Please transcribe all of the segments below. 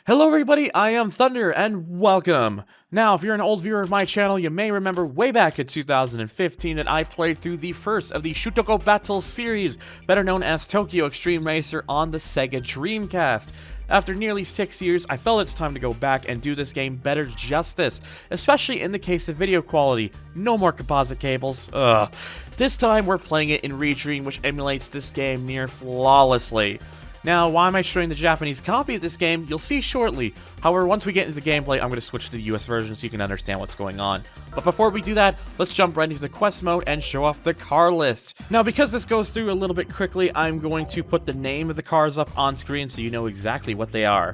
Hello everybody, I am Thunder, and welcome! Now, if you're an old viewer of my channel, you may remember way back in 2015 that I played through the first of the Shutoko Battle series, better known as Tokyo Xtreme Racer on the Sega Dreamcast. After nearly 6 years, I felt it's time to go back and do this game better justice, especially in the case of video quality. No more composite cables, ugh. This time we're playing it in Redream, which emulates this game near flawlessly. Now, why am I showing the Japanese copy of this game? You'll see shortly. However, once we get into the gameplay, I'm going to switch to the US version so you can understand what's going on. But before we do that, let's jump right into the quest mode and show off the car list. Now, because this goes through a little bit quickly, I'm going to put the name of the cars up on screen so you know exactly what they are.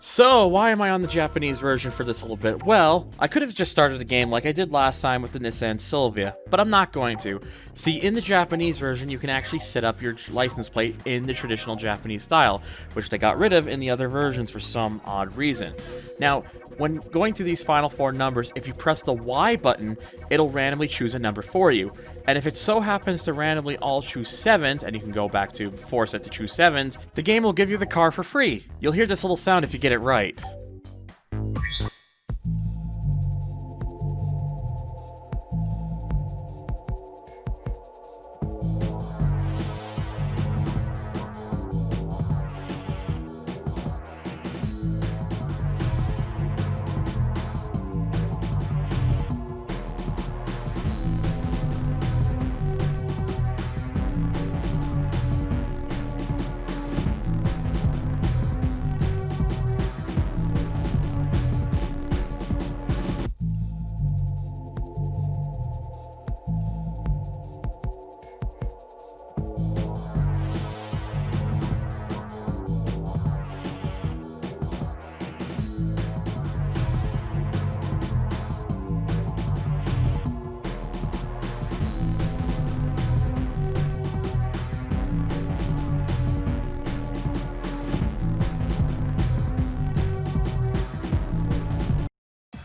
So, why am I on the Japanese version for this little bit? Well, I could have just started the game like I did last time with the Nissan Silvia, but I'm not going to. See, in the Japanese version, you can actually set up your license plate in the traditional Japanese style, which they got rid of in the other versions for some odd reason. Now, when going through these final four numbers, if you press the Y button, it'll randomly choose a number for you. And if it so happens to randomly all choose 7s, and you can go back to force it to choose 7s, the game will give you the car for free. You'll hear this little sound if you get it right.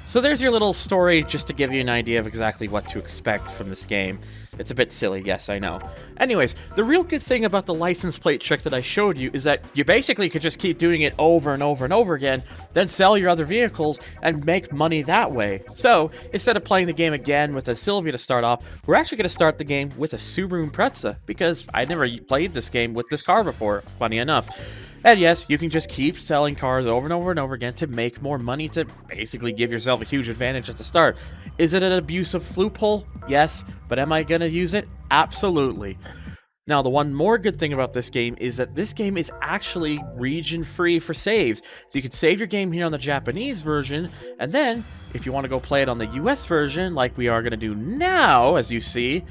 So there's your little story, just to give you an idea of exactly what to expect from this game. It's a bit silly, yes, I know. Anyways, the real good thing about the license plate trick that I showed you is that you basically could just keep doing it over and over and over again, then sell your other vehicles and make money that way. So, instead of playing the game again with a Silvia to start off, we're actually going to start the game with a Subaru Impreza, because I never played this game with this car before, funny enough. And yes, you can just keep selling cars over and over and over again to make more money, to basically give yourself a huge advantage at the start. Is it an abusive loophole? Yes, but am I going to use it? Absolutely. Now, the one more good thing about this game is that this game is actually region-free for saves. So you can save your game here on the Japanese version, and then, if you want to go play it on the US version, like we are going to do now, as you see,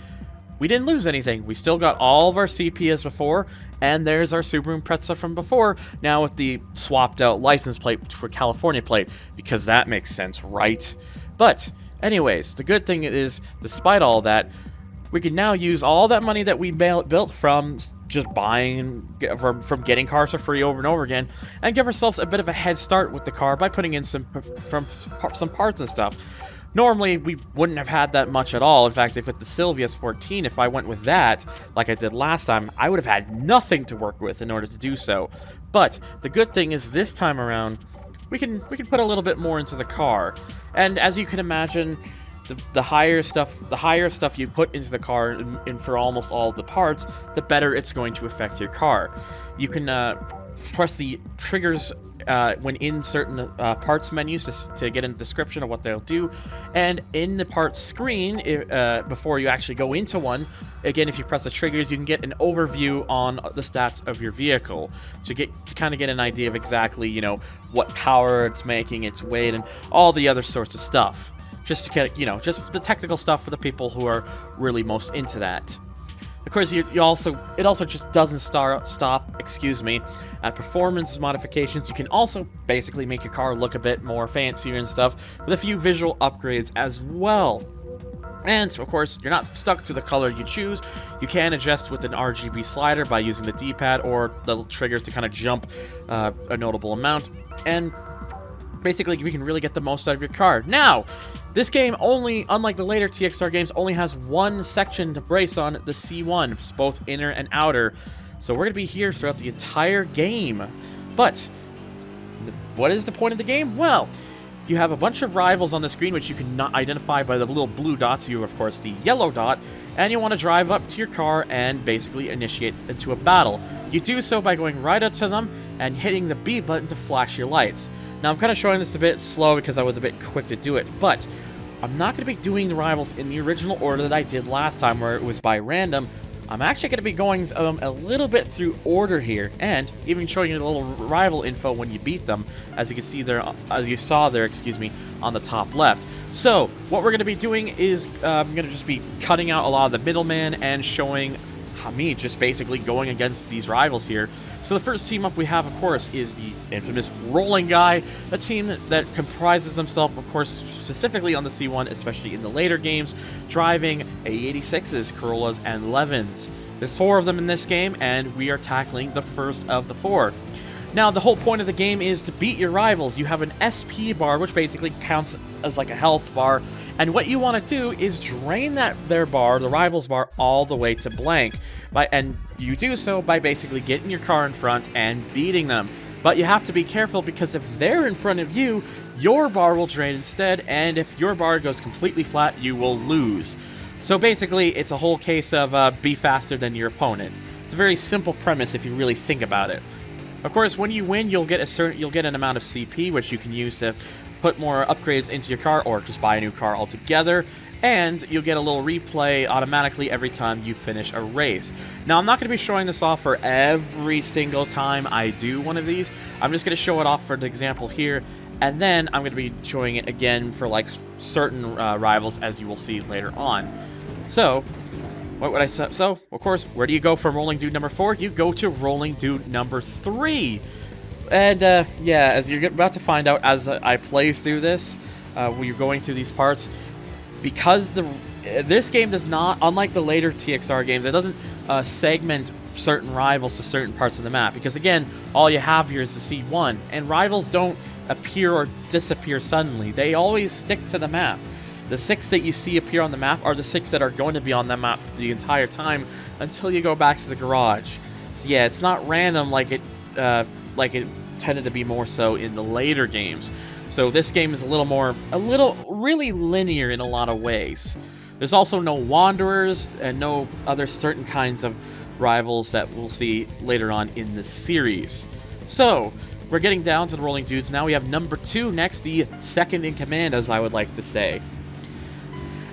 we didn't lose anything. We still got all of our CP as before, and there's our Subaru Impreza from before, now with the swapped out license plate for California plate, because that makes sense, right? But, anyways, the good thing is, despite all that, we can now use all that money that we built from just buying, from getting cars for free over and over again, and give ourselves a bit of a head start with the car by putting in some parts and stuff. Normally, we wouldn't have had that much at all. In fact, if with the Silvia S14, if I went with that, like I did last time, I would have had nothing to work with in order to do so. But the good thing is this time around, we can put a little bit more into the car. And as you can imagine, the higher stuff you put into the car, and for almost all of the parts, the better it's going to affect your car. You can press the triggers when in certain parts menus to get a description of what they'll do. And in the parts screen, before you actually go into one, again, if you press the triggers, you can get an overview on the stats of your vehicle to kind of get an idea of exactly, you know, what power it's making, its weight, and all the other sorts of stuff. Just to get, you know, just the technical stuff for the people who are really most into that. Of course, it also just doesn't stop, excuse me, at performance modifications. You can also basically make your car look a bit more fancier and stuff with a few visual upgrades as well. And, of course, you're not stuck to the color you choose. You can adjust with an RGB slider by using the D-pad or the little triggers to kind of jump a notable amount. And basically, you can really get the most out of your car. Now, this game unlike the later TXR games, only has one section to brace on, the C1, both inner and outer. So we're going to be here throughout the entire game. But, what is the point of the game? Well, you have a bunch of rivals on the screen, which you can not identify by the little blue dots. You, of course, the yellow dot, and you want to drive up to your car and basically initiate into a battle. You do so by going right up to them and hitting the B button to flash your lights. Now, I'm kind of showing this a bit slow because I was a bit quick to do it, but I'm not going to be doing the rivals in the original order that I did last time, where it was by random. I'm actually going to be going a little bit through order here, and even showing you a little rival info when you beat them, as you can see there, excuse me, on the top left. So, what we're going to be doing is, I'm going to just be cutting out a lot of the middleman and showing me just basically going against these rivals here. So the first team up we have, of course, is the infamous Rolling Guy, a team that comprises themselves, of course, specifically on the C1, especially in the later games, driving A86s, Corollas, and Levins. There's 4 of them in this game, and we are tackling the first of the 4. Now, the whole point of the game is to beat your rivals. You have an SP bar, which basically counts as like a health bar, and what you want to do is drain their bar, the rival's bar, all the way to blank. And you do so by basically getting your car in front and beating them. But you have to be careful, because if they're in front of you, your bar will drain instead, and if your bar goes completely flat, you will lose. So basically, it's a whole case of be faster than your opponent. It's a very simple premise if you really think about it. Of course, when you win, you'll get an amount of CP, which you can use to put more upgrades into your car, or just buy a new car altogether, and you'll get a little replay automatically every time you finish a race. Now, I'm not going to be showing this off for every single time I do one of these. I'm just going to show it off for the example here, and then I'm going to be showing it again for like certain rivals, as you will see later on. So, what would I say? So, of course, where do you go from Rolling Dude number 4? You go to Rolling Dude number 3. And, yeah, as you're about to find out as I play through this, when you're going through these parts, because this game does not, unlike the later TXR games, it doesn't segment certain rivals to certain parts of the map. Because, again, all you have here is the C1, and rivals don't appear or disappear suddenly. They always stick to the map. The 6 that you see appear on the map are the 6 that are going to be on the map the entire time until you go back to the garage. So, yeah, it's not random like it tended to be more so in the later games. So this game is really linear in a lot of ways. There's also no Wanderers and no other certain kinds of rivals that we'll see later on in the series. So, we're getting down to the Rolling Dudes. Now we have number 2 next, the second in command, as I would like to say.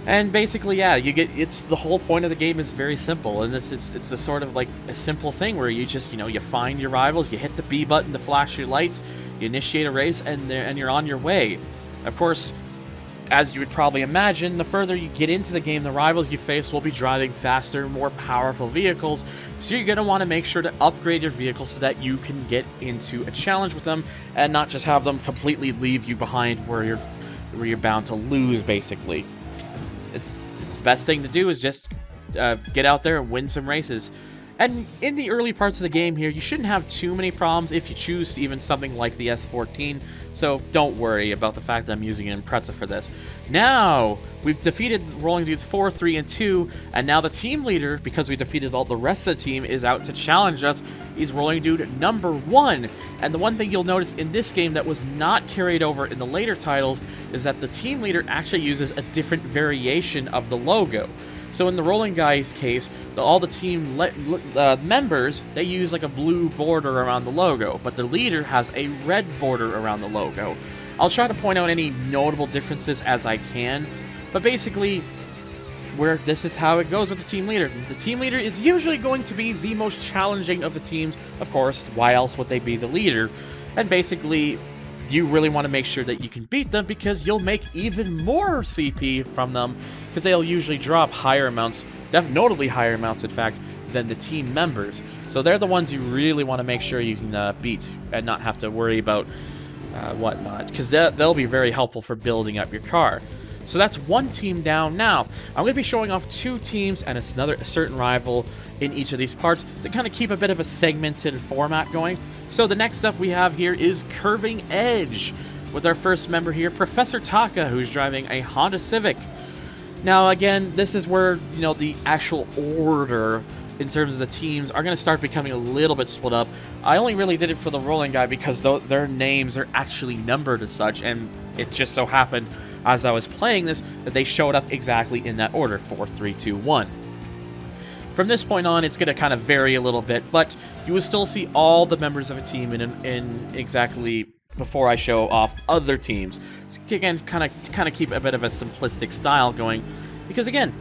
And basically, yeah, it's the whole point of the game is very simple, and it's a sort of like a simple thing where you just, you find your rivals, you hit the B button to flash your lights, you initiate a race, and you're on your way. Of course, as you would probably imagine, the further you get into the game, the rivals you face will be driving faster, more powerful vehicles, so you're going to want to make sure to upgrade your vehicle so that you can get into a challenge with them, and not just have them completely leave you behind where you're bound to lose, basically. It's the best thing to do is just get out there and win some races. And in the early parts of the game here, you shouldn't have too many problems if you choose even something like the S14, so don't worry about the fact that I'm using an Impreza for this. Now, we've defeated Rolling Dudes 4, 3, and 2, and now the team leader, because we defeated all the rest of the team, is out to challenge us. He's Rolling Dude number 1. And the one thing you'll notice in this game that was not carried over in the later titles is that the team leader actually uses a different variation of the logo. So in the rolling guy's case, all the team members, they use like a blue border around the logo, but the leader has a red border around the logo. I'll try to point out any notable differences as I can, but basically, this is how it goes with the team leader. The team leader is usually going to be the most challenging of the teams. Of course, why else would they be the leader? And basically, you really want to make sure that you can beat them because you'll make even more CP from them because they'll usually drop higher amounts, notably higher amounts, in fact, than the team members. So they're the ones you really want to make sure you can beat and not have to worry about whatnot, because they'll be very helpful for building up your car. So that's one team down. Now, I'm going to be showing off two teams and it's a certain rival in each of these parts to kind of keep a bit of a segmented format going. So the next up we have here is Curving Edge, with our first member here, Professor Taka, who's driving a Honda Civic. Now, again, this is where, the actual order in terms of the teams are going to start becoming a little bit split up. I only really did it for the rolling guy because their names are actually numbered as such, and it just so happened as I was playing this that they showed up exactly in that order, 4, 3, 2, 1. From this point on, it's going to kind of vary a little bit, but you will still see all the members of a team in exactly before I show off other teams. So again, kind of keep a bit of a simplistic style going, because again,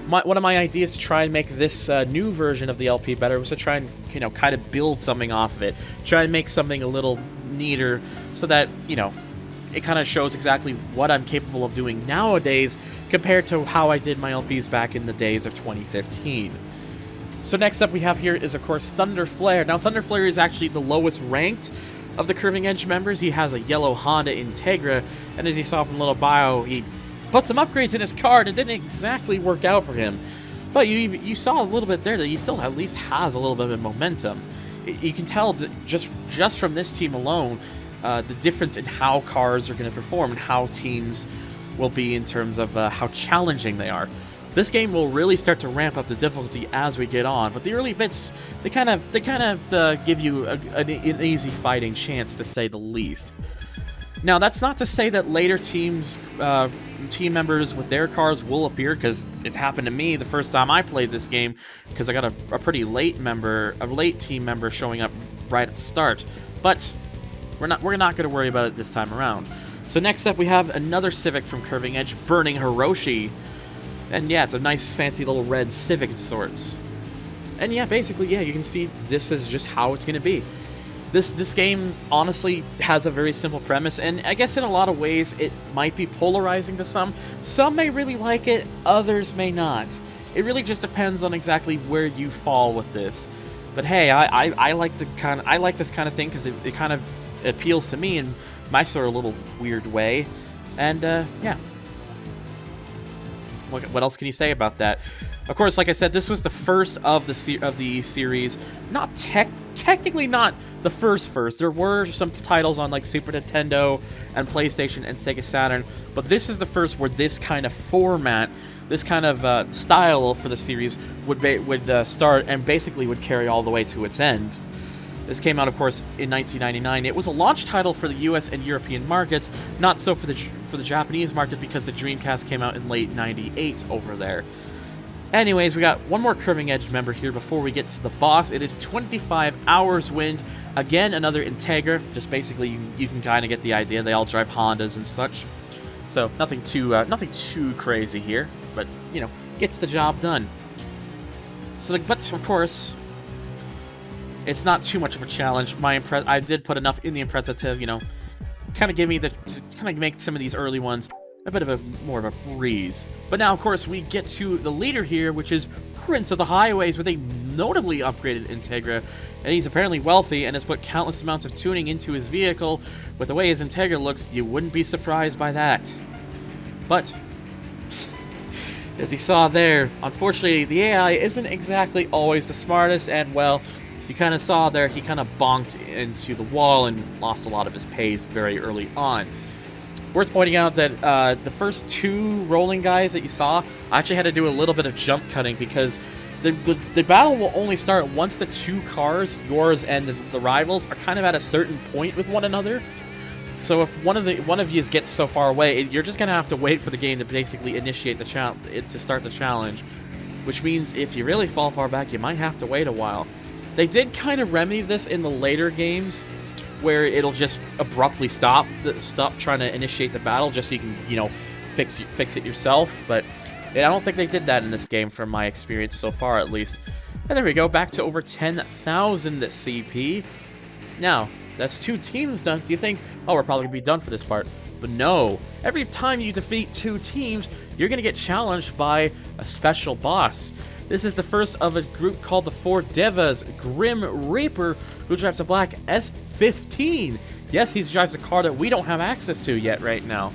one of my ideas to try and make this new version of the LP better was to try and kind of build something off of it, try and make something a little neater, so that it kind of shows exactly what I'm capable of doing nowadays compared to how I did my LPs back in the days of 2015. So next up we have here is, of course, ThunderTHR. Now, ThunderTHR is actually the lowest ranked of the Curving Edge members. He has a yellow Honda Integra, and as you saw from the little bio, he put some upgrades in his car and it didn't exactly work out for him. But you saw a little bit there that he still at least has a little bit of momentum. You can tell that just from this team alone, the difference in how cars are going to perform and how teams will be in terms of how challenging they are. This game will really start to ramp up the difficulty as we get on, but the early bits, they kind of give you an easy fighting chance, to say the least. Now, that's not to say that later team members with their cars will appear, because it happened to me the first time I played this game, because I got a pretty late team member showing up right at the start. But we're not going to worry about it this time around. So next up we have another Civic from Curving Edge, Burning Hiroshi. And yeah, it's a nice fancy little red Civic of sorts. And yeah, basically, yeah, you can see this is just how it's going to be. This game honestly has a very simple premise, and I guess in a lot of ways it might be polarizing to some. Some may really like it, others may not. It really just depends on exactly where you fall with this. But hey, I like this kind of thing because it kind of appeals to me in my sort of little weird way. And yeah. What else can you say about that? Of course, like I said, this was the first of the series. Not technically not the first. There were some titles on like Super Nintendo and PlayStation and Sega Saturn, but this is the first where this kind of format, this kind of style for the series would start and basically would carry all the way to its end. This came out, of course, in 1999. It was a launch title for the US and European markets, not so for the Japanese market because the Dreamcast came out in late 98 over there. Anyways, we got one more Curving Edge member here before we get to the boss. It is 25 Hours Wind. Again, another Integra. Just basically, you can kind of get the idea. They all drive Hondas and such. So nothing too crazy here, but gets the job done. So, but of course, it's not too much of a challenge. I did put enough in the Impreza to, kind of make some of these early ones a bit of more of a breeze. But now, of course, we get to the leader here, which is Prince of the Highways, with a notably upgraded Integra, and he's apparently wealthy and has put countless amounts of tuning into his vehicle. With the way his Integra looks, you wouldn't be surprised by that. But as you saw there, unfortunately, the AI isn't exactly always the smartest, and well, you kind of saw there, he kind of bonked into the wall and lost a lot of his pace very early on. Worth pointing out that the first two rolling guys that you saw, I actually had to do a little bit of jump cutting because the battle will only start once the two cars, yours and the rivals, are kind of at a certain point with one another. So if one of you gets so far away, you're just gonna have to wait for the game to basically initiate the to start the challenge. which means if you really fall far back, you might have to wait a while. They did kind of remedy this in the later games, where it'll just abruptly stop trying to initiate the battle, just so you can, you know, fix it yourself. But yeah, I don't think they did that in this game, from my experience so far, at least. And there we go, back to over 10,000 CP. Now, that's 2 teams done, so you think, oh, we're probably gonna be done for this part. But no, every time you defeat 2 teams, you're gonna get challenged by a special boss. This is the first of a group called the 4 Devas, Grim Reaper, who drives a black S15. Yes, he drives a car that we don't have access to yet right now.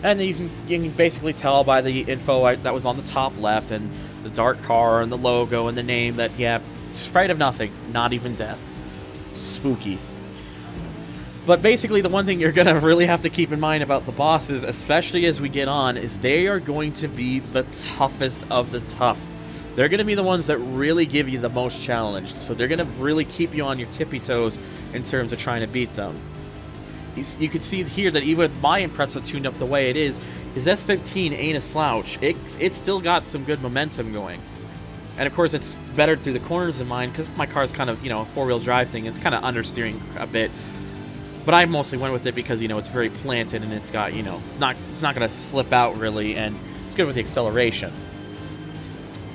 And you can basically tell by the info that was on the top left, and the dark car, and the logo, and the name, that, yeah, it's afraid of nothing, not even death. Spooky. But basically, the one thing you're gonna really have to keep in mind about the bosses, especially as we get on, is they are going to be the toughest of the tough. They're gonna be the ones that really give you the most challenge, so they're gonna really keep you on your tippy toes in terms of trying to beat them. You can see here that even with my Impreza tuned up the way it is, his S15 ain't a slouch. It's still got some good momentum going. And of course, it's better through the corners than mine, because my car's kind of, you know, a 4-wheel drive thing. It's kind of understeering a bit. But I mostly went with it because, you know, it's very planted, and it's got, you know, it's not going to slip out really, and it's good with the acceleration.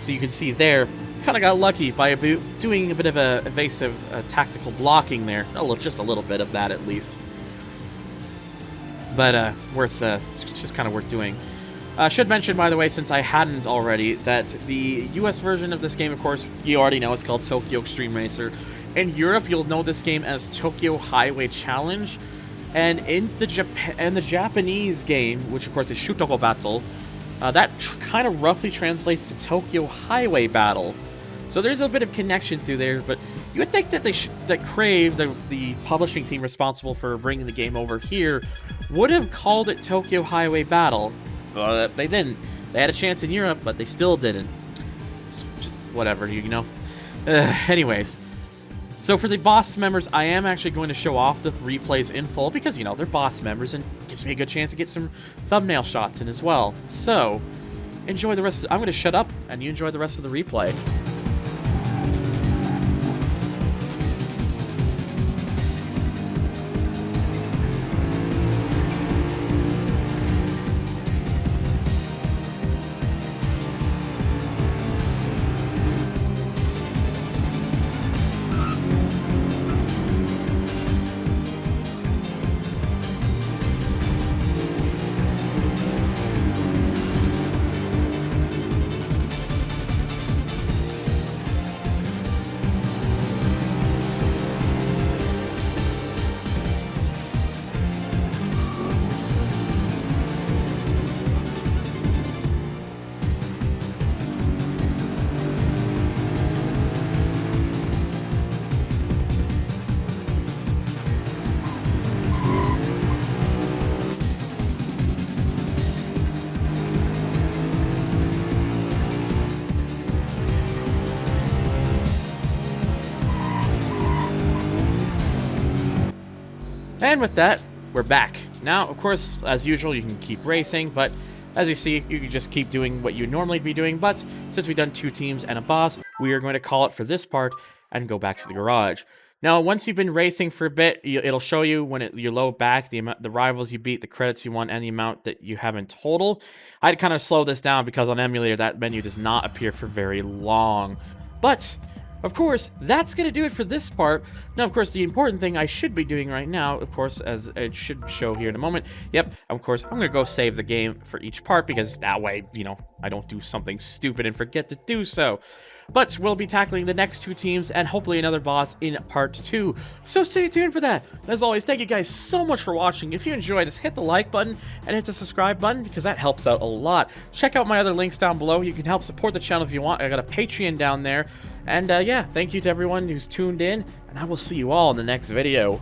So you can see there, kind of got lucky by doing a bit of a evasive tactical blocking there. Just a little bit of that, at least. But it's just kind of worth doing. Should mention, by the way, since I hadn't already, that the US version of this game, of course, you already know, it's called Tokyo Xtreme Racer. In Europe, you'll know this game as Tokyo Highway Challenge. And in the Japanese game, which of course is Shutoko Battle, that kind of roughly translates to Tokyo Highway Battle. So there's a bit of connection through there, but you would think that that Crave, the publishing team responsible for bringing the game over here, would have called it Tokyo Highway Battle. They didn't. They had a chance in Europe, but they still didn't. Just whatever, you know. Anyways, so for the boss members, I am actually going to show off the replays in full because, you know, they're boss members and it gives me a good chance to get some thumbnail shots in as well. So, enjoy the rest. I'm going to shut up and you enjoy the rest of the replay. And with that, we're back. Now, of course, as usual, you can keep racing, but as you see, you can just keep doing what you'd normally be doing, but since we've done 2 teams and a boss, we are going to call it for this part and go back to the garage. Now, once you've been racing for a bit, it'll show you when you load back the rivals you beat, the credits you won, and the amount that you have in total. I'd kind of slow this down because on emulator, that menu does not appear for very long. But of course, that's going to do it for this part. Now, of course, the important thing I should be doing right now, of course, as it should show here in a moment, yep, of course, I'm going to go save the game for each part, because that way, you know, I don't do something stupid and forget to do so. But we'll be tackling the next 2 teams and hopefully another boss in part 2. So stay tuned for that. As always, thank you guys so much for watching. If you enjoyed this, hit the like button and hit the subscribe button because that helps out a lot. Check out my other links down below. You can help support the channel if you want. I got a Patreon down there. And yeah, thank you to everyone who's tuned in, and I will see you all in the next video.